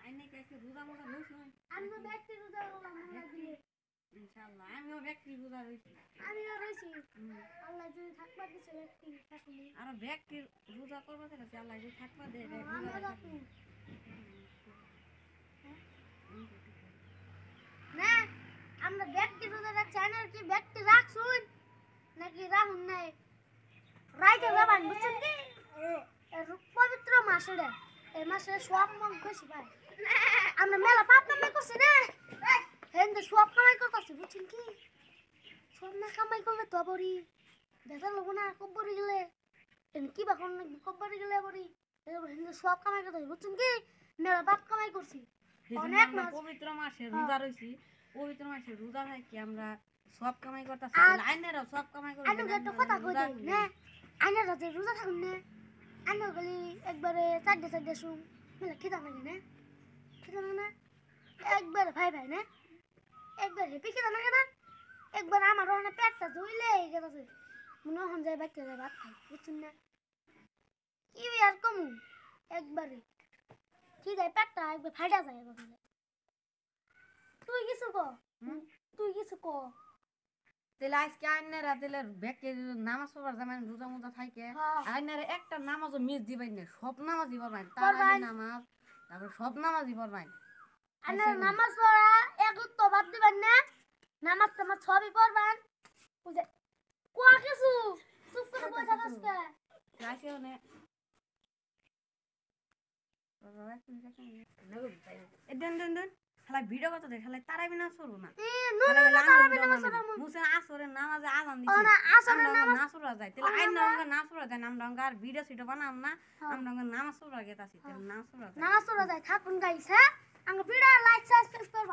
আইনে কাছে রোজা মোজা লইছ না আমরা ব্যক্তি রোজা করলাম আল্লাহ দিয়ে ইনশাআল্লাহ আমিও ব্যক্তি রোজা রইছি আমিও রইছি আল্লাহ যদি থাকবা দিছে ব্যক্তি থাকলে আর ব্যক্তির রোজা করবা থেকে আল্লাহ যদি থাকবা দে আমরা রাখু না আমরা ব্যক্তি রোজা রাখছি না কি ব্যক্তি রাখছুন নাকি রাহুন নাই রাইতে যাবান বুঝছেন কি পবিত্র মাস এটা এই মাসে সব মন খুশি ভাই আমরা মেলা পাপ কামাই করছি না হেন্দে সব কামাই করছি বুঝছেন কি সব না কামাই করলে তো বড়ি দেখা লোক না কব্বরি গেলে কি বা কোন কব্বরি গেলে বড়ি হেন্দে সব কামাই করতে বুঝছেন কি মেলা পাপ কামাই করছি অনেক পবিত্র মাসে রোজা রইছি পবিত্র মাসে রোজা থাকি আমরা সব কামাই করতেছি আইনেরাও সব কামাই করে আইনে তো কথা কই দেই না আইনেরা যে রোজা থাকুন না আইনে গলি একবারে চারটে চারটে শুম মেলা খিদা লাগে না খিদা লাগে না একবার ভাই ভাই না একবার হেপি খিদা লাগে না একবার আমার ওখানে পেটটা ধুইলে গেছে মনে হন যায় বাইতে যায় ভাত খাই বুঝছেন না কি আর কমু একবারে কি যায় পেটটা একবার ফাইটা যায় এবার তুই কিছু ক তুই কিছু ক তেলে আজকে আইনেরা তেলে ব্যাকে নামাজ পড়বার জামাই রোজা মোজা থাকে আইনেরা একটা নামাজও মিস দিবেন না সব নামাজ দিবার বাইন তারাবি নামাজ তারপর সব নামাজ দিবার বাইন আইনেরা নামাজ পড়া একটু তো বাদ দিবেন না নামাজ টামাজ সবই পড়বেন বুঝে কোয়া কিছু চুপ করে বসে থাকাস কে রাইছে ওনে দেন দেন দেন খালা ভিডিও কত দে খালা তারাবি না সরু না মুসে আসরে নামাজে আজান দিছে আমরা নামাজ পড়া যায় তাহলে আইন আমরা নামাজ পড়া যায় আমরা আর ভিডিও সিটো বানাম না আমরা নামাজ পড়া গেতাছি তাহলে নামাজ পড়া যায় থাকুন গাইস হ্যাঁ আমরা ভিডিও লাইক সাবস্ক্রাইব